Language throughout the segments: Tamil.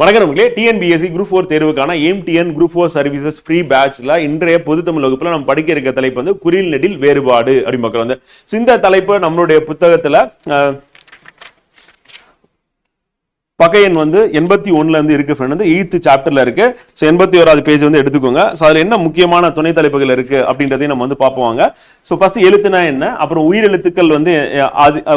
வணக்கம் நமக்கு டிஎன்பிஎஸ்சி குரூப் 4 தேர்வுக்கான எம்டிஎன் குரூப் 4 சர்வீசஸ் ஃப்ரீ பேட்ச்ல இன்றைய பொது தமிழ் வகுப்புல நம்ம படிக்க இருக்க தலைப்பு வந்து குறில் நெடில் வேறுபாடு அப்படின்னு பார்க்குறோம். இந்த தலைப்பு நம்மளுடைய புத்தகத்துல பக்க எண் வந்து 81ல இருந்து இருக்கு ஃப்ரெண்ட், வந்து 8th சாப்டர்ல இருக்கு. ஸோ 81வது பேஜ் வந்து எடுத்துக்கோங்க. ஸோ அதுல என்ன முக்கியமான துணை தலைப்புகள் இருக்கு அப்படின்றதையும் நம்ம வந்து பார்ப்போங்க. ஸோ ஃபர்ஸ்ட் எழுத்துனா என்ன, அப்புறம் உயிரெழுத்துக்கள் வந்து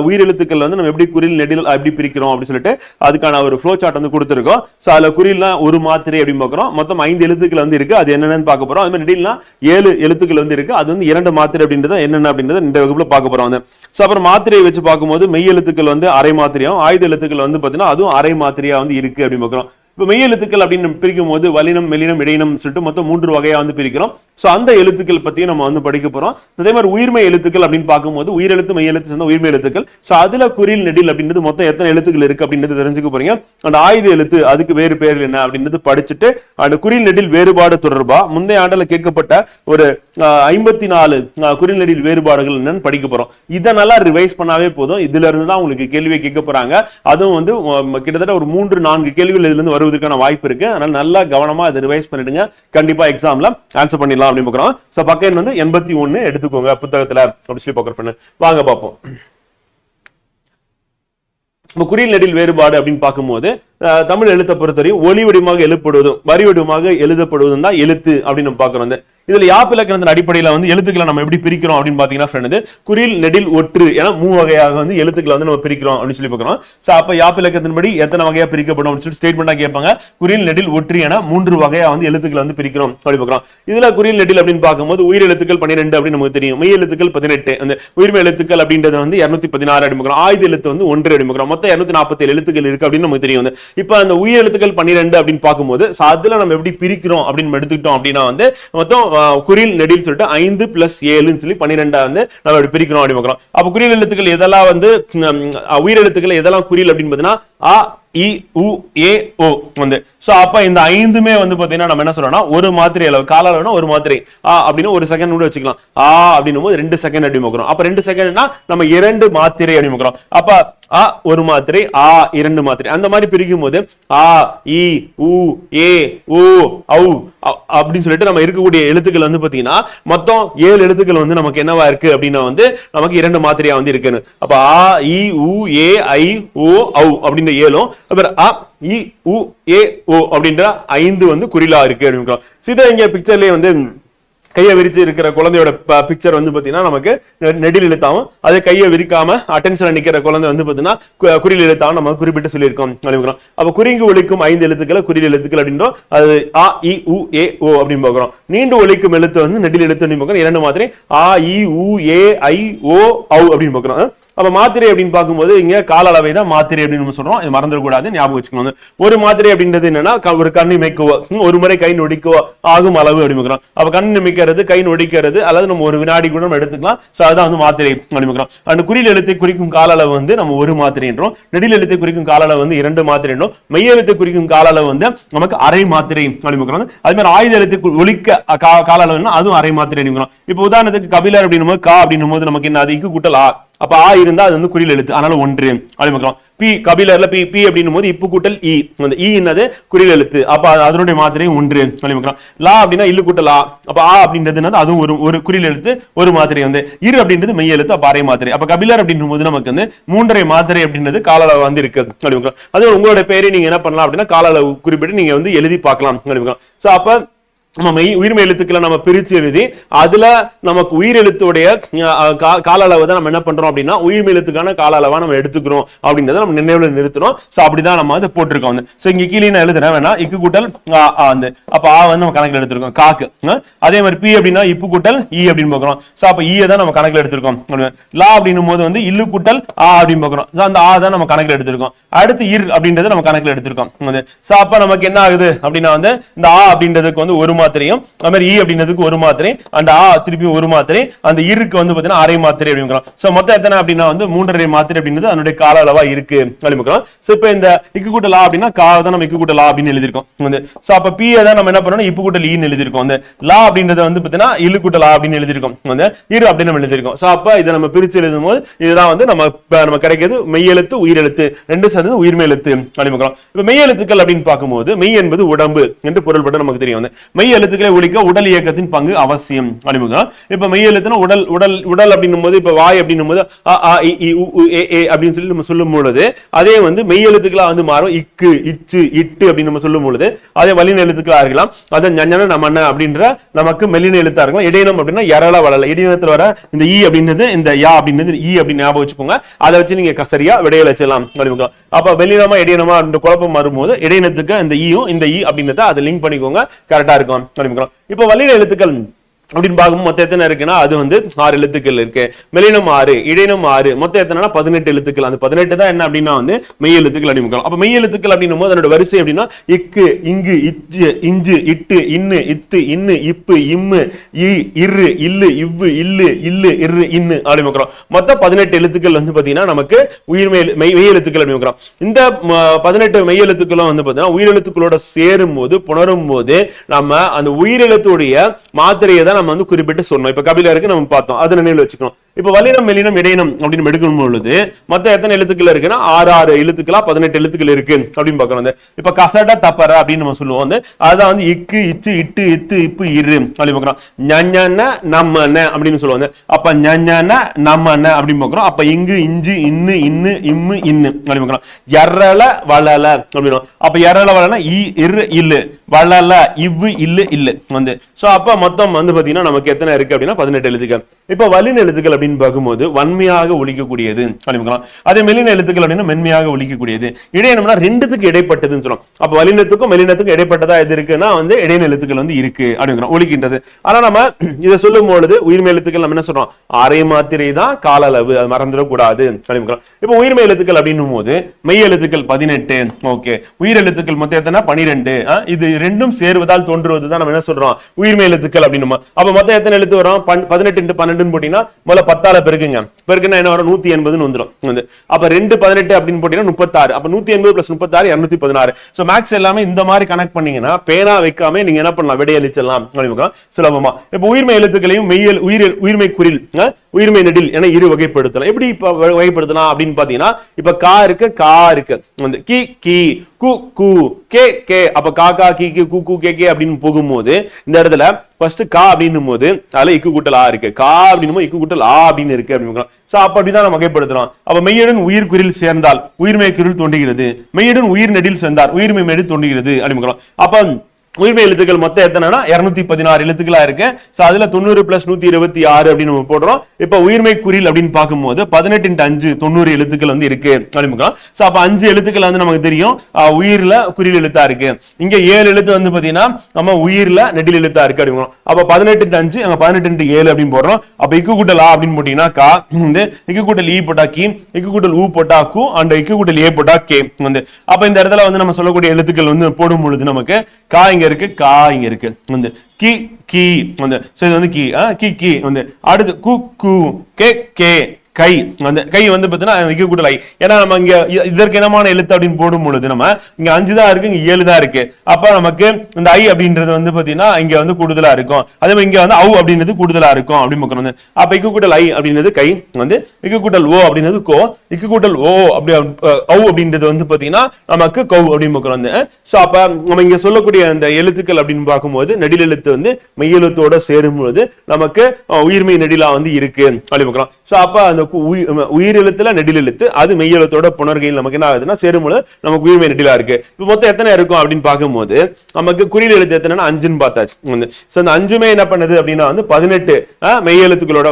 உயிரெழுத்துக்கள் வந்து நம்ம எப்படி குறில் நெடில் எப்படி பிரிக்கிறோம் அப்படின்னு சொல்லிட்டு அதுக்கான ஒரு ஃப்ளோ சார்ட் வந்து கொடுத்துருக்கோம். ஸோ அதுல குறில்னா ஒரு மாத்திரை அப்படின்னு பார்க்குறோம். மொத்தம் 5 எழுத்துக்கள் வந்து இருக்கு, அது என்னென்னு பார்க்க போறோம். அது மாதிரி நெடில்னா 7 எழுத்துக்கள் வந்து இருக்கு, அது வந்து 2 மாத்திரை அப்படின்றது என்னென்ன அப்படின்றத இந்த வகுப்புல பார்க்க போறோம். ஸோ அப்புறம் மாத்திரையை வச்சு பார்க்கும்போது மெய் எழுத்துக்கள் வந்து அரை மாத்திரையும், ஆயுத எழுத்துக்கள் வந்து பார்த்தீங்கன்னா அதுவும் அரை மாத்திரையா வந்து இருக்கு அப்படின்னு பார்க்கிறோம். இப்போ மெய் எழுத்துக்கள் அப்படின்னு பிரிக்கும் போது வல்லினம், மெல்லினம், இடையினம் சொல்லிட்டு மொத்தம் 3 வகையா வந்து பிரிக்கிறோம். ஸோ அந்த எழுத்துக்கள் பத்தியும் நம்ம வந்து படிக்க போறோம். அதே மாதிரி உயிர்மை எழுத்துக்கள் அப்படின்னு பார்க்கும்போது உயிரெழுத்து மெய் எழுத்து சேர்ந்த உயிர்மை எழுத்துக்கள். ஸோ அதுல குறில் நெடில் அப்படின்றது மொத்தம் எத்தனை எழுத்துக்கள் இருக்கு அப்படின்றது தெரிஞ்சுக்க போறீங்க. அந்த ஆயுத எழுத்து அதுக்கு வேறு பேர் என்ன அப்படின்றது படிச்சுட்டு அந்த குறில் நெடில் வேறுபாடு தொடர்பா முந்தைய ஆண்டுல கேட்கப்பட்ட ஒரு 54 குறில் நெடில் வேறுபாடுகள் என்னன்னு படிக்க போறோம். இதை நல்லா ரிவைஸ் பண்ணாவே போதும். இதுல இருந்து தான் உங்களுக்கு கேள்வியை கேட்க போறாங்க. அதுவும் வந்து கிட்டத்தட்ட ஒரு 3-4 கேள்விகள் இதுல இருந்து வருவதற்கான வாய்ப்பு இருக்கு. அதனால நல்லா கவனமா இதை ரிவைஸ் பண்ணிடுங்க, கண்டிப்பா எக்ஸாம்ல ஆன்சர் பண்ணிடலாம் அப்படின்னு பார்க்கிறோம். சோ பக்க எண் வந்து 81 எடுத்துக்கோங்க புத்தகத்துல அப்படி சொல்லி பார்க்கறேன். வாங்க பார்ப்போம். குறில் நெடில் வேறுபாடு அப்படின்னு பார்க்கும்போது தமிழ் எழுத்தை பொறுத்தவரையும் ஒலி வடிவமாக எழுப்படுவதும் வரி வடிவமாக எழுதப்படுவதும் தான் எழுத்து அப்படின்னு நம்ம பார்க்கிறோம். இதுல யாப்பிலக்கணத்தின் அடிப்படையில வந்து எழுத்துக்களை நம்ம எப்படி பிரிக்கிறோம் அப்படின்னு பாத்தீங்கன்னா குறில் நெடில் ஒற்று என 3 வகையாக வந்து எழுத்துக்களை வந்து நம்ம பிரிக்கிறோம் அப்படின்னு சொல்லி பார்க்கிறோம். சோ அப்ப யாப்பிலக்கத்தின்படி எத்தனை வகையா பிரிக்கப்படும் அப்படின்னு சொல்லி ஸ்டேட்மெண்டா கேட்பாங்க. குறில் நெடில் ஒற்று என 3 வகையா வந்து எழுத்துக்களை வந்து பிரிக்கிறோம் அப்படி பார்க்கிறோம். இதுல குறில் நெடில் அப்படின்னு பார்க்கும்போது உயிர் எழுத்துக்கள் 12 அப்படின்னு நமக்கு தெரியும், மெய் எழுத்துக்கள் 18, அந்த உயிர்மை எழுத்துக்கள் அப்படின்றது வந்து 216 அப்படி பார்க்கிறோம், ஆயுத எழுத்து வந்து 1 அப்படி பார்க்கிறோம். மொத்தம் 247 எழுத்துக்கள் இருக்கு அப்படின்னு நமக்கு தெரியும். இப்ப அந்த உயிர் எழுத்துக்கள் 12 அப்படின்னு பார்க்கும்போது அதுல நம்ம எப்படி பிரிக்கிறோம் அப்படின்னு எடுத்துக்கிட்டோம் அப்படின்னா வந்து மொத்தம் குறில் நெடில் சொல்லிட்டு 5 + 7 சொல்லி 12 வந்து நம்ம எப்படி பிரிக்கிறோம் அப்படி பார்க்கிறோம். அப்ப குறில் எழுத்துக்கள் எதெல்லாம் வந்து உயிர் எழுத்துக்கள் எதெல்லாம் குறில் அப்படின்னு பார்த்தீங்கன்னா அ, இ, உ, ஏ, ஓ வந்து. சோ அப்ப இந்த 5மே வந்து பாத்தீங்கன்னா நம்ம என்ன சொல்றோம்னா ஒரு மாத்திரை அளவு, கால அளவுனா ஒரு மாத்திரை. அப்படின்னு 1 செகண்ட் கூட வச்சுக்கலாம். அப்படின்னும் போது 2 செகண்ட் அப்படி பார்க்கிறோம். அப்ப 2 செகண்ட்னா நம்ம 2 மாத்திரை அப்படி பார்க்கிறோம். அப்ப அ 1 மாத்திரை, 2 மாத்திரை, அந்த மாதிரி பிரிக்கும் போது ஆ, இ, உ, ஏ, ஓ, ஔ அப்படின்னு சொல்லிட்டு நம்ம இருக்கக்கூடிய எழுத்துக்கள் வந்து பாத்தீங்கன்னா மொத்தம் 7 எழுத்துக்கள் வந்து நமக்கு என்னவா இருக்கு அப்படின்னா வந்து நமக்கு 2 மாத்திரையா வந்து இருக்குன்னு. அப்ப ஆ, இ, உ, ஏ, ஐ, ஓ, ஔ அப்படின்ற 7ம் அப்புறம் அ, இ, உ, ஏ, ஓ அப்படின்ற 5 வந்து குறிலா இருக்கு அப்படின்னு. இதை இங்க பிக்சர்லயே வந்து கையை விரிச்சு இருக்கிற குழந்தையோட பிக்சர் வந்து பாத்தீங்கன்னா நமக்கு நெடில் எழுத்தாவும், அது கையை விரிக்காம அட்டென்ஷன்ல நிக்கிற குழந்தை வந்து பாத்தீங்கன்னா குறில் எழுத்தாவும் நம்ம குறிப்பிட்டு சொல்லியிருக்கோம். அப்ப குறிங்கு ஒலிக்கும் 5 எழுத்துக்களை குறில் எழுத்துக்கள் அப்படின்றோம். அது ஆ, இ, உ, ஏ, ஓ அப்படின்னு பாக்குறோம். நீண்டு ஒலிக்கும் எழுத்து வந்து நெடில் எழுத்து அப்படின்னு பாக்குறோம். 2 மாத்திரை ஆ, இ, உ, ஏ, ஐ, ஓ, ஔ அப்படின்னு பாக்குறோம். அப்ப மாத்திரை அப்படின்னு பார்க்கும்போது இங்க கால அளவை தான் மாத்திரை அப்படின்னு சொல்றோம். இது மறந்துடக்கூடாது, ஞாபகம் வச்சுக்கணும். ஒரு மாத்திரை அப்படின்றது என்னன்னா ஒரு கண் இமைக்கவோ ஒரு முறை கை நொடிக்கவோ ஆகும் அளவு அப்படின்னு. அப்ப கண் இமைக்கிறது, கை நொடிக்கிறது, அல்லது நம்ம ஒரு வினாடி கூட நம்ம எடுத்துக்கலாம். சோ அதுதான் வந்து மாத்திரை அப்படின்னு. அந்த குறில் எழுத்தை குறிக்கும் கால அளவு வந்து நம்ம ஒரு மாத்திரை என்றோம். நெடில் எழுத்தை குறிக்கும் கால அளவு வந்து 2 மாத்திரை என்றோம். மெய் எழுத்தை குறிக்கும் கால அளவு வந்து நமக்கு அரை மாத்திரை அப்படின்னு. அதே மாதிரி ஆயுத எழுத்தை ஒலிக்க கால அளவுன்னா அதுவும் அரை மாத்திரை அப்படின்னு. இப்ப உதாரணத்துக்கு கபிலர் அப்படின்னும் போது கா அப்படின்னும் போது நமக்கு என்ன, அது இக்கு கூட்டல் ஆ. அப்ப ஆ இருந்தா அது வந்து குறில் எழுத்து, அதனால 1 அப்படின்னு. பி கபிலர்ல பி பி அப்படின்னும் போது இப்பு கூட்டல் இ, அந்த இ என்னது குறில் எழுத்து, அப்ப அதனுடைய மாத்திரை 1 அப்படின்னு. லா அப்படின்னா இல்லு கூட்டல் ஆ, அப்ப ஆ அப்படின்றது அதுவும் ஒரு குறில் எழுத்து, ஒரு மாத்திரை வந்து. இரு அப்படின்றது மெய் எழுத்து, அப்ப அரை மாத்திரை. அப்ப கபிலர் அப்படின்னும் போது நமக்கு வந்து 3.5 மாத்திரை அப்படின்றது கால அளவு வந்து இருக்கு அப்படின்னு. அது உங்களோட பேரை நீங்க என்ன பண்ணலாம் அப்படின்னா கால அளவு குறிப்பிட்டு நீங்க வந்து எழுதி பார்க்கலாம் அப்படின்னு. சோ அப்ப நம்ம உயிர்மை எழுத்துக்களை நம்ம பிரிச்சு எழுதி அதுல நமக்கு உயிர் எழுத்துடைய கால அளவை தான் நம்ம என்ன பண்றோம் அப்படின்னா உயிர்மை எழுத்துக்கான கால அளவா நம்ம எடுத்துக்கிறோம் அப்படின்றத நம்ம நினைவுல நிறுத்தணும். சோ அப்படிதான் நம்ம வந்து போட்டிருக்கோம். சோ இங்க கீழே நான் எழுதுறேன் வேணா இக்கு கூட்டல் வந்து, அப்ப ஆ வந்து நம்ம கணக்கில் எடுத்திருக்கோம் காக்கு. அதே மாதிரி பி அப்படின்னா இப்பு கூட்டல் இ அப்படின்னு பாக்குறோம். சோ அப்ப ஈ தான் நம்ம கணக்கில் எடுத்திருக்கோம். லா அப்படின்னும் போது வந்து இல்லு கூட்டல் ஆ அப்படின்னு பாக்குறோம். சோ அந்த ஆ தான் நம்ம கணக்கில் எடுத்திருக்கோம். அடுத்து இர் அப்படின்றத நம்ம கணக்கில் எடுத்திருக்கோம். சோ அப்ப நமக்கு என்ன ஆகுது அப்படின்னா வந்து இந்த ஆ அப்படின்றதுக்கு வந்து ஒரு மாத்திரையும், அது மாதிரி ஈ அப்படின்றதுக்கு ஒரு மாத்திரை, அந்த ஆ திருப்பி ஒரு மாத்திரை, அந்த இருக்கு வந்து பாத்தீங்கன்னா அரை மாத்திரை அப்படிங்கிறோம். சோ மொத்தம் எத்தனை அப்படின்னா வந்து 3.5 மாத்திரை அப்படின்றது அதனுடைய கால அளவா இருக்கு அப்படிங்கிறோம். சோ இப்போ இந்த இக்கு கூட்டல் ஆ அப்படின்னா கா தான் நம்ம இக்கு கூட்டல் ஆ அப்படின்னு எழுதிருக்கோம் வந்து. சோ அப்ப பி தான் நம்ம என்ன பண்ணணும், இப்பு கூட்டல் ஈன்னு எழுதிருக்கோம். அந்த லா அப்படின்றது வந்து பாத்தீங்கன்னா இலு கூட்டல் ஆ அப்படின்னு எழுதிருக்கோம் வந்து, இரு அப்படின்னு நம்ம எழுதிருக்கோம். சோ அப்ப இதை நம்ம பிரிச்சு எழுதும் போது இதுதான் வந்து நம்ம கிடைக்கிறது மெய்யெழுத்து உயிரெழுத்து ரெண்டு சேர்ந்து உயிர்மை எழுத்து அப்படிங்கிறோம். இப்ப மெய் எழுத்துக்கள் அப்படின்னு பார்க்கும்போது மெய் என்பது உடம்பு என்று பொருள்பட்டு நமக்கு தெரியும். மெய் எழுத்துக்களை ஒழிக்க உடல் இயக்கத்தின் பங்கு அவசியம் அப்படிங்கிறோம். இப்ப மெய் எழுத்துனா உடல் உடல் உடல் அப்படின்னும் போது இப்ப வாய் அப்படின்னும் போது அ ஆ இ இ உ உ ஏ ஏ அப்படின்னு சொல்லி நம்ம சொல்லும் பொழுது அதே வந்து மெய் எழுத்துக்களா வந்து மாறும். இக்கு இச்சு இட்டு அப்படின்னு நம்ம சொல்லும் பொழுது அதே வல்லின எழுத்துக்களா இருக்கலாம். அது ஞஞன நமன அப்படின்ற நமக்கு மெல்லின எழுத்தா இருக்கலாம். இடையினம் அப்படின்னா எரள வளல இடையினத்துல வர இந்த ஈ அப்படின்றது இந்த யா அப்படின்றது ஈ அப்படின்னு ஞாபகம் வச்சுக்கோங்க. அதை வச்சு நீங்க சரியா விடையில வச்சிடலாம். அப்ப வெள்ளினமா இடையினமா குழப்பம் வரும்போது இடையினத்துக்கு இந்த ஈயும் இந்த ஈ அப்படின்றத அதை லிங்க் பண்ணிக்கோங்க, கரெக்டா இருக்கும். இப்ப வல்லின எழுத்துக்கள் அப்படின்னு பார்க்கும்போது மொத்தம் எத்தனை இருக்குன்னா அது வந்து 6 எழுத்துக்கள் இருக்கு. மெலினம் 6, இடையினம் 6, மொத்தம் எத்தனைனா 18 எழுத்துக்கள். அந்த 18 தான் என்ன அப்படின்னா வந்து மெய் எழுத்துக்கள் அப்படிங்கிறோம். அப்ப மெய் எழுத்துக்கள் அப்படின்னும் போது அதனோட வரிசை அப்படின்னா இக்கு இங்கு இச்சு இஞ்சு இட்டு இன்னு இத்து இன்னு இப்பு இம்மு இ இரு இல்லு இவ்வு இல்லு இல்லு இரு இன்னு அப்படிங்கிறோம். மொத்தம் 18 எழுத்துக்கள் வந்து பாத்தீங்கன்னா நமக்கு மெய் எழுத்துக்கள் அப்படிங்கிறோம். இந்த 18 மெய் எழுத்துக்களும் வந்து பாத்தீங்கன்னா உயிரெழுத்துக்களோட சேரும் போது புணரும் போது நம்ம அந்த உயிரெழுத்துடைய மாத்திரையை தான் நம்ம வந்து குறிப்பிட்டு சொன்னோம். இப்ப கபிலருக்கு நம்ம பார்த்தோம், அதை நினைவில் வச்சுக்கணும். இப்ப வல்லினம் மெல்லினம் இடையினம் அப்படின்னு எடுக்கும் பொழுது மொத்தம் எத்தனை எழுத்துக்கள் இருக்குன்னா 6 எழுத்துக்களா 18 எழுத்துக்கள் இருக்கு அப்படின்னு பாக்குறோம். இப்ப கசட தப்பற அப்படின்னு நம்ம சொல்லுவோம். அதான் வந்து இக்கு இச்சு இட்டு இத்து இப்பு இரு அப்படின்னு பாக்குறோம். ஞஞன நம்மன அப்படின்னு சொல்லுவாங்க. அப்ப ஞஞன நம்மன அப்படின்னு பாக்குறோம். அப்ப இங்கு இஞ்சு இன்னு இன்னு இம்மு இன்னு அப்படின்னு பாக்குறோம். எரள வளல அப்படின்னு. அப்ப எரள வளனா இ இரு இல்லு வளல இவ்வு இல்லு இல்லு வந்து. சோ அப்ப மொத்தம் வந்து பாத்தீங்கன்னா நமக்கு எத்தனை இருக்கு அப்படின்னா 18 எழுத்துக்கள். இப்ப வல்லின எழுத்துக்கள் அப்படின்னு பார்க்கும்போது வன்மையாக ஒலிக்கக்கூடியது அப்படிங்கலாம். அதே மெல்லின எழுத்துக்கள் அப்படின்னா மென்மையாக ஒலிக்கக்கூடியது. இடையினம்னா ரெண்டுத்துக்கு இடைப்பட்டதுன்னு சொல்றோம். அப்ப வல்லினத்துக்கும் மெல்லினத்துக்கும் இடைப்பட்டதா எது இருக்குன்னா வந்து இடையின எழுத்துக்கள் வந்து இருக்கு அப்படிங்கிறோம், ஒலிக்கின்றது. ஆனா நம்ம இதை சொல்லும் பொழுது உயிர்மை எழுத்துக்கள் நம்ம என்ன சொல்றோம், அரை மாத்திரை தான் கால அளவு, அது மறந்துடக்கூடாது அப்படிங்கிறோம். இப்ப உயிர்மை எழுத்துக்கள் அப்படின்னும் போது மெய் எழுத்துக்கள் 18, ஓகே, உயிர் எழுத்துக்கள் மொத்தம் எத்தனை 12. இது ரெண்டும் சேருவதால் தோன்றுவது தான் நம்ம என்ன சொல்றோம் உயிர்மை எழுத்துக்கள் அப்படின்னு. அப்ப மொத்தம் எத்தனை எழுத்து வரும் 18 × 12 போட்டீங்கன்னா முதல்ல 10 பெருக்குங்க, பெருக்குன்னா என்ன வரும் 180 வந்துடும். அப்ப 2 18 அப்படின்னு போட்டீங்கன்னா 36. அப்ப 180 + 36 216. சோ மேக்ஸ் எல்லாமே இந்த மாதிரி கனெக்ட் பண்ணீங்கன்னா பேனா வைக்காம நீங்க என்ன பண்ணலாம், விடை அளிச்சிடலாம் சுலபமா. இப்ப உயிர்மை எழுத்துக்களையும் உயிர்மை குறில் உயிர்மை நெடில் என இரு வகைப்படுத்தலாம். எப்படி வகைப்படுத்தலாம் அப்படின்னு பாத்தீங்கன்னா இப்ப கா இருக்கு கா இருக்கு கி கி கு கு கே கே. அப்ப காக்கா கி கி கு கு கே கே அப்படின்னு போகும்போது இந்த இடத்துல ஃபர்ஸ்ட் கா அப்படின்னும் போது அதுல இக்கு கூட்டல் ஆ இருக்கு, கா அப்படின்னும் இக்கு கூட்டல் ஆ அப்படின்னு இருக்கு அப்படின்னு. சோ அப்ப அப்படிதான் நம்ம வகைப்படுத்தலாம். அப்ப மெய்யுடன் உயிர் குறில் சேர்ந்தால் உயிர்மை குறில் தோன்றுகிறது, மெய்யுடன் உயிர் நெடில் சேர்ந்தால் உயிர்மை நெடில் தோன்றுகிறது அப்படின்னு. அப்ப உயிர்மை எழுத்துக்கள் மொத்தம் எத்தனைனா 216 எழுத்துக்களா இருக்கு. சோ அதுல 90 + 126 அப்படின்னு நம்ம போடுறோம். இப்ப உயிர்மை குறில் அப்படின்னு பார்க்கும்போது 18 × 5 90 எழுத்துக்கள் வந்து இருக்கு அப்படின்னு. சோ அப்ப 5 எழுத்துக்கள் வந்து நமக்கு தெரியும் உயிர்ல குறில் எழுத்தா இருக்கு. இங்க 7 எழுத்து வந்து பாத்தீங்கன்னா நம்ம உயிர்ல நெடில் எழுத்தா இருக்கு அப்படின்னு. அப்ப 18 × 5 அங்க 18 × 7 அப்படின்னு போடுறோம். அப்ப இக்கு கூட்டல் ஆ அப்படின்னு போட்டீங்கன்னா கா, இக்கு கூட்டல் ஈ போட்டா கி, இக்கு கூட்டல் ஊ போட்டா கு, அண்ட் இக்கு கூட்டல் ஏ போட்டா கே வந்து. அப்ப இந்த இடத்துல வந்து நம்ம சொல்லக்கூடிய எழுத்துக்கள் வந்து போடும் பொழுது நமக்கு கா இங்க இருக்கு, கா இங்க இருக்கு வந்து, கி கி வந்து. சோ இது வந்து கி கி கி வந்து. அடுத்து கு கு கே கே கை வந்து, கை வந்து பாத்தீங்கன்னா இக்கு கூட்டல் ஐ. ஏன்னா நம்ம இங்க இதற்கு இனமான எழுத்து அப்படின்னு போடும் பொழுது நம்ம இங்க 5 தான் இருக்கு, இங்க 7 தான் இருக்கு. அப்ப நமக்கு இந்த ஐ அப்படின்றது வந்து பாத்தீங்கன்னா இங்க வந்து கூடுதலா இருக்கும். அதே மாதிரி இங்க வந்து அவு அப்படின்றது கூடுதலா இருக்கும் அப்படின்னு பார்க்கணும். அப்ப இக்கு கூட்டல் ஐ அப்படின்றது கை வந்து, இக்கு கூட்டல் ஓ அப்படின்றது கோ, இக்கு கூட்டல் ஓ அப்படி அவு அப்படின்றது வந்து பாத்தீங்கன்னா நமக்கு கௌ அப்படின்னு பார்க்கணும். சோ அப்ப நம்ம இங்க சொல்லக்கூடிய அந்த எழுத்துக்கள் அப்படின்னு பார்க்கும்போது நெடில் எழுத்து வந்து மெய் எழுத்தோட சேரும் பொழுது நமக்கு உயிர்மை நெடிலா வந்து இருக்கு அப்படின்னு பார்க்கலாம். சோ அப்ப அந்த உயிர் எழுத்துல நெடில் எழுத்து அது மெய் எழுத்தோட புணர்கையில் நமக்கு என்ன ஆகுதுன்னா சேரும்போது நமக்கு உயிர்மை நெடிலா இருக்கு. இப்ப மொத்தம் எத்தனை இருக்கும் அப்படின்னு பார்க்கும்போது நமக்கு குறில் எழுத்து எத்தனைன்னா 5ன்னு பார்த்தாச்சு. சோ அந்த 5மே என்ன பண்ணுது அப்படின்னா வந்து 18 மெய் எழுத்துக்களோட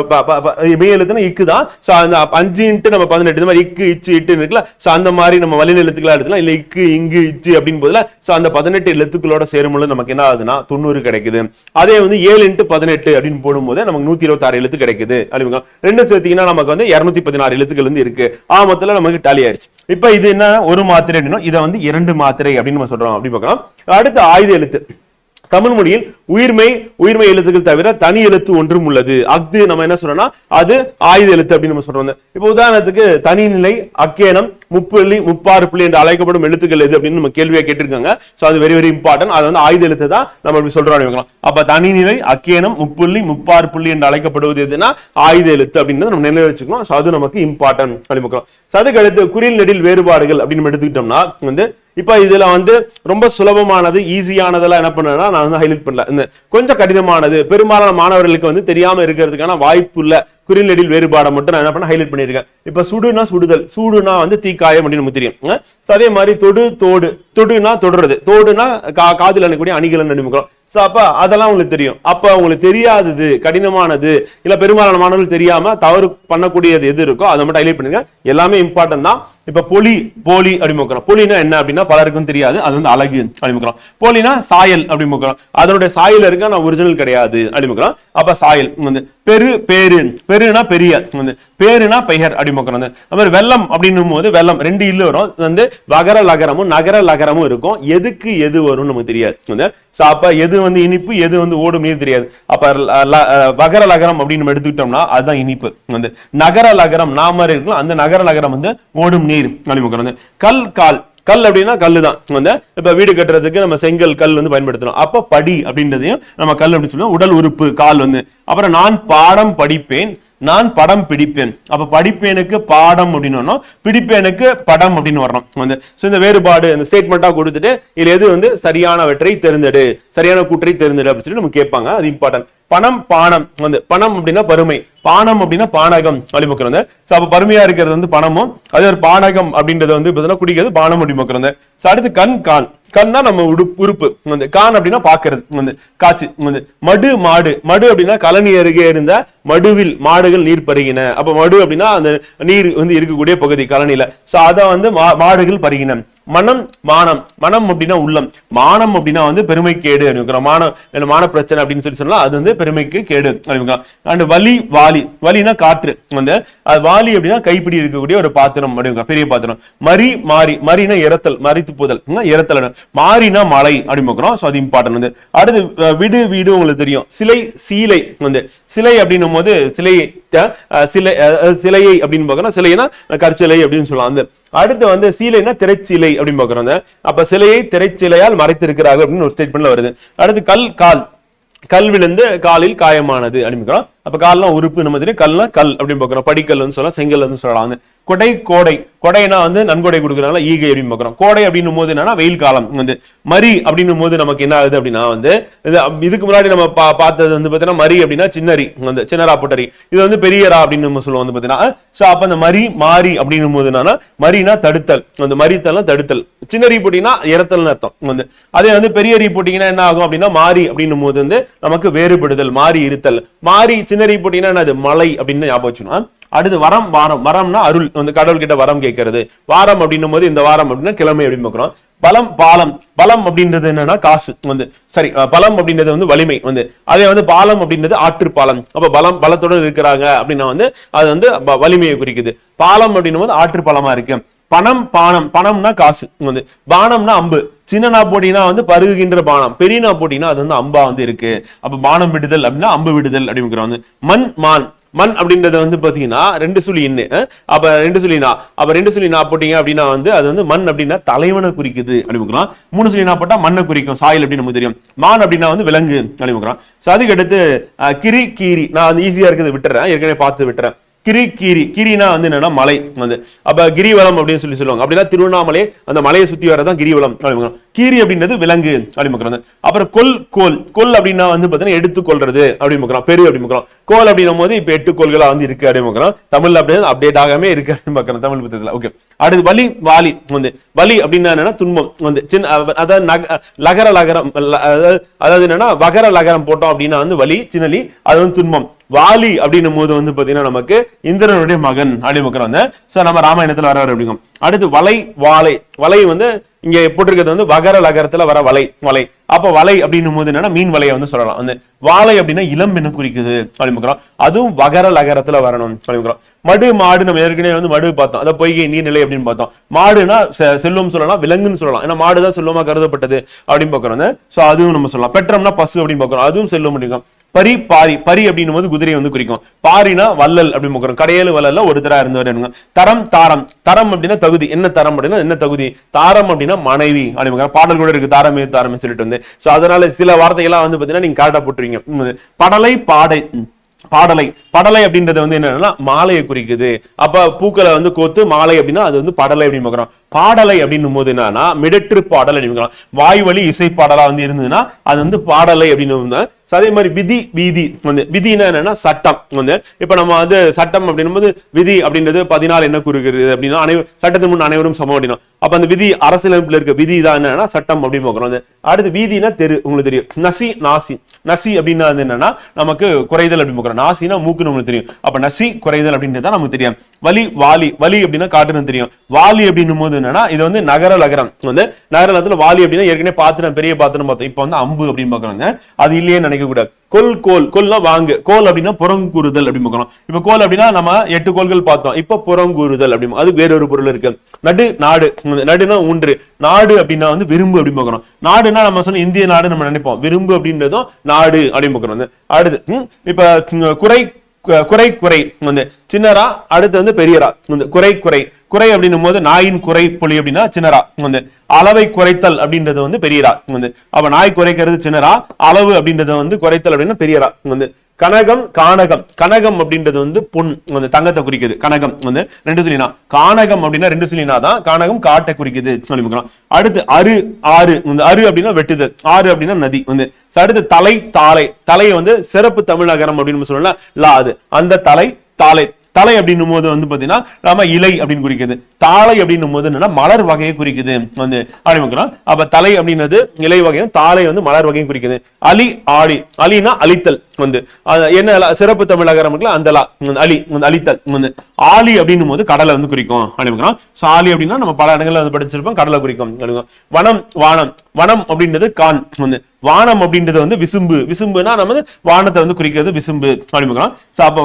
மெய் எழுத்துனா இக்கு தான். சோ அந்த 5 × நம்ம 18 இந்த மாதிரி இக்கு இச்சு இட்டு இருக்குல்ல. சோ அந்த மாதிரி நம்ம வல்லின எழுத்துக்களா எடுத்துக்கலாம், இல்ல இக்கு இங்கு இச்சு அப்படின்னு போதுல. சோ அந்த 18 எழுத்துக்களோட சேரும்போது நமக்கு என்ன ஆகுதுன்னா 90 கிடைக்குது. அதே வந்து 7 × 18 அப்படின்னு போடும்போது நமக்கு 126 எழுத்து கிடைக்குது அப்படின்னு. ரெண்டு சேர்த்தீங்கன்னா நமக்கு 216 எழுத்துக்கள் வந்து இருக்கு. மொத்தத்துல நமக்கு டாலி ஆயிடுச்சு. இப்ப இது என்ன ஒரு மாத்திரை அப்படின்னா இதை வந்து 2 மாத்திரை அப்படின்னு நம்ம சொல்றோம் அப்படி பார்க்கலாம். அடுத்து ஆயுத எழுத்து. தமிழ் மொழியில் உயிர்மை எழுத்துக்கள் தவிர தனி எழுத்து ஒன்றும் உள்ளது. அஃது நம்ம என்ன சொல்றோம்னா அது ஆயுத எழுத்து அப்படின்னு நம்ம சொல்றோம். இப்ப உதாரணத்துக்கு தனிநிலை, அக்கேனம், முப்புள்ளி, முப்பாறு புள்ளி என்று அழைக்கப்படும் எழுத்துக்கள் எது அப்படின்னு நம்ம கேள்வியா கேட்டிருக்காங்க. சோ அது வெரி வெரி இம்பார்ட்டன்ட். அது வந்து ஆயுத எழுத்து தான் நம்ம இப்படி சொல்றோம். அப்ப தனிநிலை, அக்கேனம், முப்புள்ளி, முப்பாறு புள்ளி என்று அழைக்கப்படுவது எதுனா ஆயுத எழுத்து அப்படின்னு நம்ம நினைவு வச்சுக்கணும். சோ அது நமக்கு இம்பார்ட்டன்ட் அப்படின்னு. அதுக்கு அடுத்து குறில் நெடில் வேறுபாடுகள் அப்படின்னு எடுத்துக்கிட்டோம்னா வந்து இப்ப இதுல வந்து ரொம்ப சுலபமானது, ஈஸியானதெல்லாம் என்ன பண்ணா நான் வந்து ஹைலைட் பண்ணல. இந்த கொஞ்சம் கடினமானது, பெரும்பாலான மாணவர்களுக்கு வந்து தெரியாம இருக்கிறதுக்கான வாய்ப்பு இல்ல குறில் நெடில் வேறுபாடை மட்டும் நான் என்ன பண்ண ஹைலைட் பண்ணிருக்கேன். இப்ப சுடுனா சுடுதல், சூடுனா வந்து தீக்காயம் அப்படின்னு நமக்கு தெரியும். அதே மாதிரி தொடு, தோடு, தொடுனா தொடர்றது, தோடுனா காதில் அணிக்கூடிய அணிகலன் அணிமுகம். அப்ப அதெல்லாம் உங்களுக்கு தெரியும். அப்ப உங்களுக்கு தெரியாதது, கடினமானது, இல்ல பெரும்பாலான மாணவர்கள் தெரியாம தவறு பண்ணக்கூடியது எது இருக்கோ அதை மட்டும் ஹைலைட் பண்ணுங்க. எல்லாமே இம்பார்ட்டன்ட் தான். இப்ப பொலி, போலி அப்படிமுக்கிறோம். பொலினா என்ன அப்படின்னா பலருக்கும் தெரியாது, அது வந்து அழகு அப்படிமுக்கிறோம். போலினா சாயல் அப்படிமுக்கிறோம். அதனுடைய சாயல் இருக்கு, ஆனா ஒரிஜினல் கிடையாது அப்படிமுக்கிறோம். அப்ப சாயல் வந்து பெரு, பேரு, பெருனா பெரிய, வந்து பேருனா பெயர் அப்படிமுக்கிறோம். அது மாதிரி வெள்ளம் அப்படின்னும் போது வெள்ளம் ரெண்டு இல்லு வரும், வந்து வகர லகரமும் நகர லகரமும் இருக்கும். எதுக்கு எது வரும்னு நமக்கு தெரியாது. அப்ப எது வந்து இனிப்பு, எது வந்து ஓடும் நீர் தெரியாது. அப்ப வகர லகரம் அப்படின்னு எடுத்துக்கிட்டோம்னா அதுதான் இனிப்பு. வந்து நகர லகரம் நாம இருக்கலாம், அந்த நகர லகரம் வந்து ஓடும் நீர் அப்படின்னு. கல், கால், கல் அப்படின்னா கல்லு தான். வந்து இப்ப வீடு கட்டுறதுக்கு நம்ம செங்கல் கல் வந்து பயன்படுத்துறோம். அப்ப படி அப்படின்றதையும் நம்ம கல் அப்படின்னு சொல்லுவோம். உடல் உறுப்பு கால் வந்து. அப்புறம் நான் பாடம் படிப்பேன், நான் படம் பிடிப்பேன். அப்ப படிப்பேனுக்கு பாடம் அப்படின்னு, பிடிப்பேனுக்கு படம் அப்படின்னு வரணும். வந்து இந்த வேறுபாடு இந்த ஸ்டேட்மெண்டா கொடுத்துட்டு இதுல எது வந்து சரியானவற்றை தேர்ந்தெடு, சரியான கூற்றை தேர்ந்தெடு அப்படின்னு சொல்லி நம்ம கேட்பாங்க. அது இம்பார்ட்டன்ட். பணம், பானம், வந்து பணம் அப்படின்னா பருமை, பானம் அப்படின்னா பானகம் அப்படிமுக்கிறோம். அப்ப பருமையா இருக்கிறது வந்து பணமும், அதே ஒரு பானகம் அப்படின்றது வந்து குடிக்கிறது பானம் அப்படிமுக்கிறோம். அடுத்து கண், கான், கண்ணா நம்ம உறுப்பு, வந்து கான் அப்படின்னா பாக்குறது, வந்து காட்சி. வந்து மடு, மாடு, மடு அப்படின்னா கழனி அருகே இருந்த மடுவில் மாடுகள் நீர் பருகின. அப்ப மடு அப்படின்னா அந்த நீர் வந்து இருக்கக்கூடிய பகுதி கழனில. சோ அத வந்து மாடுகள் பருகின. மனம், மானம், மனம் அப்படின்னா உள்ளம், மானம் அப்படின்னா வந்து பெருமை கேடு அப்படிங்கிற மான பிரச்சனை அப்படின்னு சொல்லி சொன்னா அது வந்து பெருமைக்கு கேடு அப்படிங்க. அண்ட் வலி, வாலி, வலினா காற்று, வந்து அது வாலி அப்படின்னா கைப்பிடி இருக்கக்கூடிய ஒரு பாத்திரம் அப்படிங்க, பெரிய பாத்திரம். மரி, மாறி, மரினா இறத்தல், மரித்து போதல், இறத்தல். மாறினா மலை அப்படிங்கிறோம். சோ அது இம்பார்ட்டன்ட். வந்து அடுத்து விடு, வீடு உங்களுக்கு தெரியும். சிலை, சீலை, வந்து சிலை அப்படின்னும் போது சிலையை அப்படின்னு பார்க்கணும். சிலைனா கற்சிலை அப்படின்னு சொல்லலாம். அந்த அடுத்து வந்து சீலைனா திரைச்சீலை அப்படின்னு பாக்குறோம். அப்ப சிலையை திரைச்சீலையால் மறைத்திருக்கிறார்கள் அப்படின்னு ஒரு ஸ்டேட்மெண்ட்ல வருது. அடுத்து கல், கால், கல் விழுந்து காலில் காயமானது அப்படிங்கிறோம். அப்ப கால்லாம் உறுப்பு நம்ம தெரியும், கல்னா கல் அப்படின்னு பாக்குறோம். படிக்கல் சொல்லலாம், செங்கல் சொல்லலாம். கொடை, கோடை, கொடைனா வந்து நன்கொடை கொடுக்குறாங்களா ஈகை அப்படின்னு பாக்குறோம். கோடை அப்படின்னும் போது என்னன்னா வெயில் காலம். வந்து மரி அப்படின்னும் போது நமக்கு என்ன ஆகுது அப்படின்னா வந்து இதுக்கு முன்னாடி நம்ம பார்த்தது வந்து பாத்தீங்கன்னா மரி அப்படின்னா சின்னரி, வந்து சின்னரா பொட்டரி, இது வந்து பெரியரா அப்படின்னு நம்ம சொல்லுவோம். வந்து பாத்தீங்கன்னா சோ அப்ப அந்த மரி, மாறி அப்படின்னும் போது என்னன்னா மரினா தடுத்தல், வந்து மரித்தல்னா தடுத்தல், சின்னரி போட்டீங்கன்னா இறத்தல்னு அர்த்தம். வந்து அதே வந்து பெரியரி போட்டீங்கன்னா என்ன ஆகும் அப்படின்னா மாறி அப்படின்னும் போது வந்து நமக்கு வேறுபடுதல், மாறி இருத்தல். மாறி சின்னரி போட்டீங்கன்னா அது மலை அப்படின்னு ஞாபகம் வச்சுக்கணும். அடுத்து வரம், வாரம், வரம்னா அருள், வந்து கடவுள் கிட்ட வரம் கேட்கறது. வாரம் அப்படின்னும் போது இந்த வாரம் அப்படின்னா கிழமை அப்படின்னு பார்க்கிறோம். பலம், பாலம், பலம் அப்படின்றது என்னன்னா காசு, வந்து சரி பலம் அப்படின்றது வந்து வலிமை. வந்து அதே வந்து பாலம் அப்படின்றது ஆற்று பாலம். அப்ப பலத்தோடு இருக்கிறாங்க அப்படின்னா வந்து அது வந்து வலிமையை குறிக்குது. பாலம் அப்படின்னும் போது ஆற்று பாலமா இருக்கு. பணம், பானம், பணம்னா காசு, வந்து பானம்னா அம்பு. சின்னனா போட்டீங்கன்னா வந்து பருகுகின்ற பானம், பெரியனா போட்டீங்கன்னா அது வந்து அம்பா வந்து இருக்கு. அப்ப பானம் விடுதல் அப்படின்னா அம்பு விடுதல் அப்படிங்கிறோம். வந்து மண், மான், மண் அப்படின்றது வந்து பாத்தீங்கன்னா ரெண்டு சொல்லி இன்னு, அப்ப ரெண்டு சொல்லினா, அப்ப ரெண்டு சொல்லி நான் போட்டீங்க அப்படின்னா வந்து அது வந்து மண் அப்படின்னா தலைவனை குறிக்குது அப்படிங்கிறோம். மூணு சொல்லி நான் போட்டா மண்ணை குறிக்கும், சாயல் அப்படின்னு நமக்கு தெரியும். மான் அப்படின்னா வந்து விலங்கு அப்படிங்கிறோம். அதுக்கு அடுத்து கிரி, கீரி, நான் வந்து ஈஸியா இருக்குது விட்டுறேன், ஏற்கனவே பார்த்து விட்டுறேன். கிரி, கீரி, கிரினா வந்து என்னன்னா மலை. வந்து அப்ப கிரிவலம் அப்படின்னு சொல்லி சொல்லுவாங்க. அப்படின்னா திருவண்ணாமலை அந்த மலையை சுத்தி வரதான் கிரிவலம் அப்படிங்கிறோம். கீரி அப்படின்றது விலங்கு அப்படிங்கிறது. அப்புறம் கொல், கோல், கொல் அப்படின்னா வந்து பாத்தீங்கன்னா எடுத்துக்கொள்றது அப்படிங்கிறோம், பெரு அப்படிங்கிறோம். கோல் அப்படின்னும் போது இப்ப 8 கோள்களா வந்து இருக்கு அப்படிங்கிறோம். தமிழ்ல அப்படியே அப்டேட் ஆகாமே இருக்கு அப்படின்னு பாக்குறோம் தமிழ் புத்தகத்துல. ஓகே, அடுத்து வலி, வாலி, வந்து வலி அப்படின்னா என்னன்னா துன்பம். வந்து சின்ன அதாவது லகர லகரம், அதாவது என்னன்னா வகர லகரம் போட்டோம் அப்படின்னா வந்து வலி, சின்னலி, அது வந்து துன்பம். வாலி அப்படின்னும் போது வந்து பாத்தீங்கன்னா நமக்கு இந்திரனுடைய மகன் அப்படின்னு சோ நம்ம ராமாயணத்துல வர அப்படிங்கும். அடுத்து வலை வாழை, வலை வந்து இங்க போட்டிருக்கிறது வந்து வகர லகரத்துல வர வலை, வலை. அப்ப வலை அப்படின்னும் போது என்னன்னா மீன் வலையை வந்து சொல்லலாம். வந்து வாழை அப்படின்னா இளம் என்ன குறிக்குது அப்படின்னு, அதுவும் வகர லகரத்துல வரணும் அப்படின்னு. மடு மாடு நம்ம ஏற்கனவே வந்து மடு பார்த்தோம், அதை பொய்கை நீர்நிலை அப்படின்னு பார்த்தோம். மாடுனா செல்வம் சொல்லலாம், விலங்குன்னு சொல்லலாம், ஏன்னா மாடுதான் செல்வமா கருதப்பட்டது அப்படின்னு பாக்குறோம். சோ அதுவும் நம்ம சொல்லலாம். பெற்றம்னா பசு அப்படின்னு பாக்குறோம், அதுவும் செல்வம் அப்படிங்கும். பரி பாரி, பரி அப்படின்னும் போது குதிரையை வந்து குறிக்கும். பாரினா வள்ளல் அப்படின்னு பாக்குறோம், கடையேழு வள்ளல்ல ஒருத்தரா இருந்தவர். தரம் தாரம், தரம் அப்படின்னா தகுதி, என்ன தரம் அப்படின்னா என்ன தகுதி, தாரம் அப்படின்னா மனைவி அப்படின்னு பாடல் கூட இருக்கு, தாரமே தாரமே சொல்லிட்டு வந்து. சோ அதனால சில வார்த்தைகள்லாம் வந்து பாத்தீங்கன்னா நீங்க கரெக்டா போட்டுருவீங்க. படலை பாடை, பாடலை, படலை அப்படின்றது வந்து என்னன்னா மாலையை குறிக்குது. அப்ப பூக்களை வந்து கோத்து மாலை அப்படின்னா அது வந்து படலை அப்படின்னு பாக்குறோம். பாடலை அப்படின்னும் போது என்னன்னா மிடற்று பாடல் அப்படின்னு, வாய்வழி இசை பாடலா வந்து இருந்ததுன்னா அது வந்து பாடலை அப்படின்னு. அதே மாதிரி விதி வீதி வந்து, விதினா என்னன்னா சட்டம் வந்து. இப்ப நம்ம வந்து சட்டம் அப்படின்னும் போது விதி அப்படின்றது 14 என்ன கூறுகிறது அப்படின்னா சட்டத்தின் முன் அனைவரும் சமம் அப்படின்னா, அப்ப அந்த விதி அரசியலமைப்புல இருக்க விதி தான் என்னன்னா சட்டம் அப்படின்னு பாக்குறோம். அடுத்து வீதினா தெரு, உங்களுக்கு தெரியும். நசி நாசி, நசி அப்படின்னா என்னன்னா நமக்கு குறைதல் அப்படின்னு பாக்குறோம். நாசினா மூக்குன்னு உங்களுக்கு தெரியும். அப்ப நசி குறைதல் அப்படின்றது நமக்கு தெரியும். வலி வாலி, வலி அப்படின்னா காட்டுன்னு தெரியும். வாலி அப்படின்னும் போது என்னன்னா இது வந்து நகர லகரம் வந்து, நகர லகரத்துல வாலி அப்படின்னா ஏற்கனவே பாத்திரம், பெரிய பாத்திரம் பார்த்தோம். இப்ப வந்து அம்பு அப்படின்னு பாக்குறாங்க, அது இல்லையே நினைக்க கூடாது. கொல் கோல், கொல்னா வாங்கு, கோல் அப்படின்னா புறங்கூறுதல் அப்படின்னு பாக்குறோம். இப்ப கோல் அப்படின்னா நம்ம 8 கோல்கள் பார்த்தோம், இப்ப புறங்கூறுதல் அப்படின்னு, அது வேறொரு பொருள் இருக்கு. நடு நாடு, நடுனா ஊன்று, நாடு அப்படின்னா வந்து விரும்பு அப்படின்னு பாக்குறோம். நாடுனா நம்ம சொன்ன இந்திய நாடு நம்ம நினைப்போம், விரும்பு அப்படின்றதும் நாடு அப்படின்னு பாக்குறோம். அடுத்து இப்ப குறை, குறை குறை வந்து சின்னரா, அடுத்து வந்து பெரியரா வந்து குறை குறை. குறை அப்படின்னும் போது நாயின் குறை புலி அப்படின்னா சின்னரா வந்து, அளவை குறைத்தல் அப்படின்றது வந்து பெரியரா வந்து. அப்ப நாய் குறைக்கிறது சின்னரா, அளவு அப்படின்றது வந்து குறைத்தல் அப்படின்னா பெரியரா வந்து. கனகம் கானகம், கனகம் அப்படின்றது வந்து பொன் வந்து, தங்கத்தை குறிக்குது. கனகம் வந்து 2 சொல்லினா, கானகம் அப்படின்னா 2 சொல்லினா தான் கானகம் காட்டை குறிக்குது. அடுத்து அரு ஆறு வந்து, அரு அப்படின்னா வெட்டுதல், ஆறு அப்படின்னா நதி வந்து. அடுத்து தலை தாளை, தலை வந்து சிறப்பு தமிழகரம் அப்படின்னு சொல்லலாம், அது அந்த தலை தாளை. தலை அப்படின்னும் போது வந்து பாத்தீங்கன்னா நம்ம இலை அப்படின்னு குறிக்குது. தாளை அப்படின்னும் போது என்னன்னா மலர் வகையை குறிக்குது வந்து அப்படின்னு. அப்ப தலை அப்படின்றது இலை வகையும், தாளை வந்து மலர் வகையும் குறிக்குது. அலி ஆளி, அலினா அழித்தல் வந்து, என்ன சிறப்பு தமிழகரம் அந்த அலி அழித்தல் வந்து. ஆலி அப்படின்னும் போது கடலை வந்து குறிக்கும் அப்படின்னு. ஆலி அப்படின்னா நம்ம பல இடங்கள்ல வந்து படிச்சிருப்போம், கடலை குறிக்கும். வனம் வானம், வனம் அப்படின்றது கான் வந்து, வானம் அப்படின்றது வந்து விசும்பு, விசும்புனா நம்ம வந்து வானத்தை வந்து குறிக்கிறது விசும்பு அப்படின்னு. அப்போ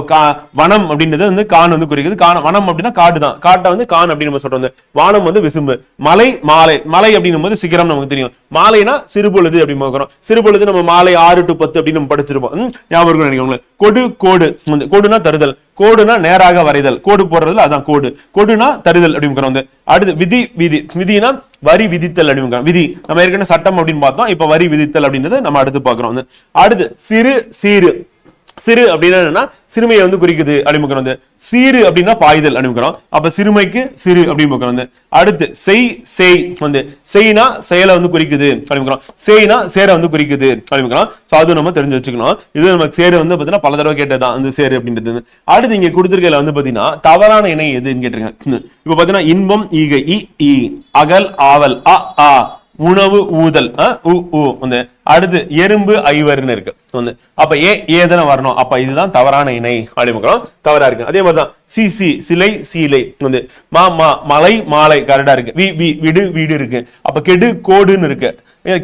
வனம் அப்படின்றது வந்து கான் வந்து குறிக்கிறது. வனம் அப்படின்னா காடு தான், காட்டை வந்து கான் அப்படின்னு நம்ம சொல்றோம். வானம் வந்து விசும்பு. மலை மாலை, மலை அப்படின்னும் போது சிகரம் நமக்கு தெரியும். மாலைனா சிறுபொழுது அப்படின்னு பாக்குறோம். சிறுபொழுது நம்ம மாலை 6 to 10 அப்படின்னு நம்ம படிச்சிருப்போம், ஞாபகம் நினைக்கிறோம். கொடு கோடு, கொடுனா தருதல், கோடுனா நேராக வரைதல், கோடு போடுறதுல அதான் கோடு, கொடுனா தருதல் அப்படின்னு. அடுத்து விதி விதி, விதினா வரி விதித்தல் அப்படின்னு. விதி நம்ம ஏற்கனவே சட்டம் அப்படின்னு பார்த்தோம், இப்ப வரி விதித்தல் அப்படின்றது நம்ம அடுத்து பாக்குறோம். அடுத்து சிறு சீரு, சிறு அப்படின்னா என்னன்னா சிறுமையை வந்து குறிக்குது அப்படின்னு. சீரு அப்படின்னா பாய்தல் அப்படின்னு. அப்ப சிறுமைக்கு சிறு அப்படின்னு. அடுத்து செய் செய் வந்து, செய்னா செயலை வந்து குறிக்குது அப்படின்னு. செய்னா சேரை வந்து குறிக்குது அப்படின்னு. அது நம்ம தெரிஞ்சு வச்சுக்கணும். இது நமக்கு சேரு வந்து பாத்தீங்கன்னா பல தடவை கேட்டதுதான் இந்த சேரு அப்படின்றது. அடுத்து இங்க கொடுத்திருக்கையில வந்து பாத்தீங்கன்னா தவறான இணை எதுன்னு கேட்டிருக்காங்க. இப்ப பாத்தீங்கன்னா இன்பம் ஈகை இ, அகல் ஆவல் அ, உணவு ஊதல் வந்து. அடுத்து எறும்பு ஐவர்னு இருக்கு வந்து. அப்ப ஏதன வரணும், அப்ப இதுதான் தவறான இணை அப்படின்னு தவறா இருக்கு. அதே மாதிரிதான் சி சி, சிலை சீலை வந்து. மலை மாலை கரெக்டா இருக்கு. விடு வீடு இருக்கு. அப்ப கெடு கோடுன்னு இருக்கு,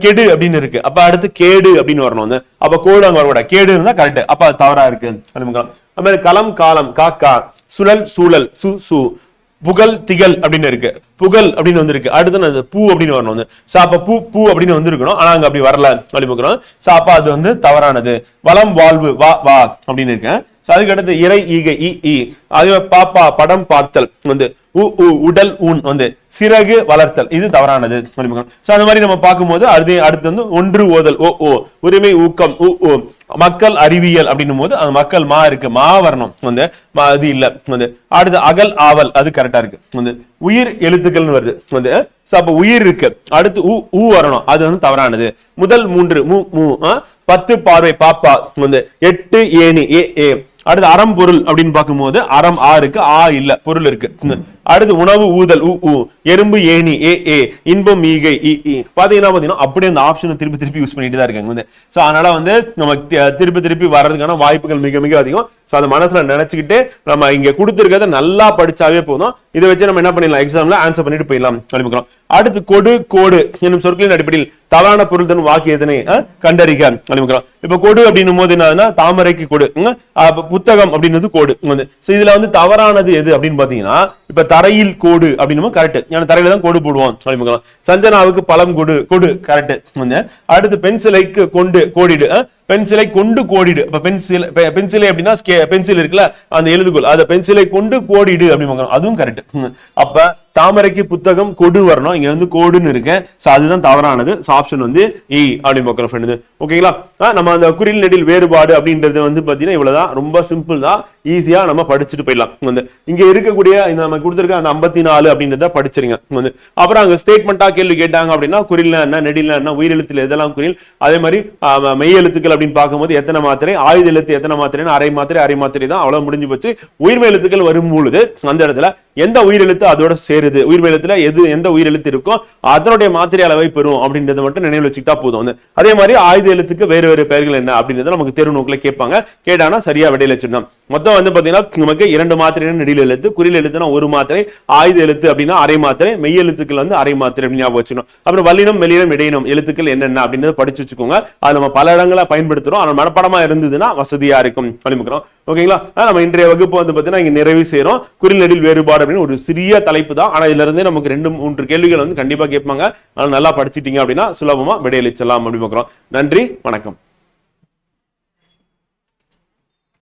கெடு அப்படின்னு இருக்கு. அப்ப அடுத்து கேடு அப்படின்னு வரணும் வந்து. அப்ப கோடு அங்க வரக்கூடாது, கேடு இருந்தா கரெக்ட், அப்ப அது தவறா இருக்கு அப்படின்னு. அது மாதிரி களம் காலம் காக்கா, சுழல் சூழல் சு, புகழ் திகழ் அப்படின்னு இருக்கு, புகழ் அப்படின்னு வந்து இருக்கு. அடுத்து பூ அப்படின்னு வரணும் வந்து. அப்ப பூ அப்படின்னு வந்து இருக்கணும், ஆனா அங்க அப்படி வரல அப்படின்னு. அப்ப அது வந்து தவறானது. வளம் வாழ்வு வா அப்படின்னு இருக்கு. அதுக்கு அடுத்து இறை ஈகை இ, அது பாப்பா படம் பார்த்தல் வந்து. உடல் ஊன் வந்து, சிறகு வளர்த்தல், இது தவறானது. அந்த மாதிரி நம்ம பார்க்கும்போது அடுத்து வந்து ஒன்று ஓதல் ஓ, உரிமை ஊக்கம் மக்கள் அறிவியல் அப்படின்னும் போது அந்த மக்கள் மா இருக்கு, மா வரணும் வந்து, அது இல்ல வந்து. அடுத்து அகல் ஆவல், அது கரெக்டா இருக்கு வந்து. உயிர் எழுத்துக்கள்னு வருது வந்து. அப்ப உயிர் இருக்கு, அடுத்து வரணும், அது வந்து தவறானது. முதல் 3 10 பார்வை பாப்பா வந்து. 8 ஏணி ஏ, அடுத்து அறம் பொருள் அப்படின்னு பார்க்கும்போது அறம் ஆ இருக்கு, ஆ இல்ல, பொருள் இருக்கு. அடுத்து உணவு ஊதல் உ, எறும்பு ஏணி ஏ ஏ, இன்பம் ஈகை இ. பாத்தீங்கன்னா அப்படியே அந்த ஆப்ஷனை திருப்பி திருப்பி யூஸ் பண்ணிட்டு தான் இருக்காங்க வந்து. சோ அதனால வந்து நம்ம திருப்பி திருப்பி வர்றதுக்கான வாய்ப்புகள் மிக மிக அதிகம். சோ அதை மனசுல நினைச்சுக்கிட்டு நம்ம இங்க கொடுத்துருக்கிறத நல்லா படிச்சாவே போதும். இதை வச்சு நம்ம என்ன பண்ணிடலாம், எக்ஸாம்ல ஆன்சர் பண்ணிட்டு போயிடலாம் அனுப்பிக்கலாம். அடுத்து கொடு கோடு என்னும் சொற்களின் அடிப்படையில் தவறான பொருள் தன் வாக்கு எதனை கண்டறிக அனுப்பிக்கலாம். இப்ப கொடு அப்படின்னும் போது என்னன்னா தாமரைக்கு கொடு, புத்தகம் அப்படின்றது கோடு வந்து. இதுல வந்து தவறானது எது அப்படின்னு பாத்தீங்கன்னா, இப்ப தரையில் கோடு அப்படின்னு கரெக்ட், ஏன்னா தரையில தான் கோடு போடுவோம் அனுப்பிக்கலாம். சஞ்சனாவுக்கு பழம் கொடு கொடு கரெக்ட் வந்து. அடுத்து பென்சிலைக்கு கொண்டு கோடிடு, பென்சிலை கொண்டு கோடிடு. இப்ப பென்சிலை அப்படின்னா பென்சில் இருக்குல்ல அந்த எழுதுகோள், அந்த பென்சிலை கொண்டு கோடிடு அப்படின்னு அதுவும் கரெக்ட். அப்ப தாமரைக்கு புத்தகம் கொடு வரணும், இங்க வந்து கோடுன்னு இருக்கு. அதுதான் தவறானது. ஆப்ஷன் வந்து இ அப்படின்னு பார்க்கிறோம் ஃப்ரெண்ட். ஓகேங்களா? நம்ம அந்த குறில் நெடில் வேறுபாடு அப்படின்றது வந்து பாத்தீங்கன்னா இவ்வளவுதான், ரொம்ப சிம்பிள் தான், ஈஸியா நம்ம படிச்சுட்டு போயிடலாம் வந்து. இங்க இருக்கக்கூடிய இந்த நம்ம கொடுத்துருக்க அந்த 54 அப்படின்றத படிச்சிருங்க வந்து. அப்புறம் அங்க ஸ்டேட்மெண்டா கேள்வி கேட்டாங்க அப்படின்னா குறில்னா என்ன, நெடில்னா என்ன, உயிரெழுத்துல எதெல்லாம் குறில், அதே மாதிரி மெய் எழுத்துக்கள் அப்படின்னு பார்க்கும்போது எத்தனை மாத்திரை, ஆயுத எழுத்து எத்தனை மாத்திரைன்னு அரை மாத்திரை தான், அவ்வளவு முடிஞ்சு போச்சு. உயிர்மை எழுத்துக்கள் வரும் பொழுது அந்த இடத்துல எந்த உயிரெழுத்து அதோட சேருது, உயிர்மை எழுத்துல எந்த உயிரெழுத்து இருக்கோ அதனுடைய மாத்திரை அளவை பெறும் அப்படின்றத மட்டும் நினைவு வச்சுக்கிட்டா போதும். அதே மாதிரி ஆயுத எழுத்துக்கு வேறு வேறு பெயர்கள் என்ன அப்படின்றத நமக்கு தேர்வு நோக்கில கேட்பாங்க, கேட்டானா சரியா விடையில வச்சிருந்தோம். மொத்தம் வந்து பாத்தீங்கன்னா நமக்கு 2 மாத்திரை நெடில் எழுத்து, குறில் எழுத்துனா 1 மாத்திரை, ஆயுத எழுத்து அப்படின்னா அரை மாத்திரை, மெய் எழுத்துக்கள் வந்து அரை மாத்திரை அப்படின்னு ஞாபகம் வச்சுக்கணும். அப்புறம் வல்லினம் மெல்லினம் இடையினம் எழுத்துக்கள் என்னென்ன அப்படின்றத படிச்சு வச்சுக்கோங்க. அது நம்ம பல இடங்கள பயன்படுத்துறோம், அது மனப்பாடமா இருந்ததுன்னா வசதியா இருக்கும் அனுப்பிக்கிறோம். ஓகேங்களா? நம்ம இன்றைய வகுப்பு வந்து பாத்தீங்கன்னா இங்க நிறைவு செய்யறோம். குறில் நெடில் வேறுபாடு அப்படின்னு ஒரு சிறிய தலைப்பு தான், ஆனா இதுல இருந்தே நமக்கு 2-3 கேள்விகள் வந்து கண்டிப்பா கேட்பாங்க. நல்லா படிச்சிட்டீங்க அப்படின்னா சுலபமா விடையளிச்சலாம் அப்படி பார்க்கிறோம். நன்றி, வணக்கம்.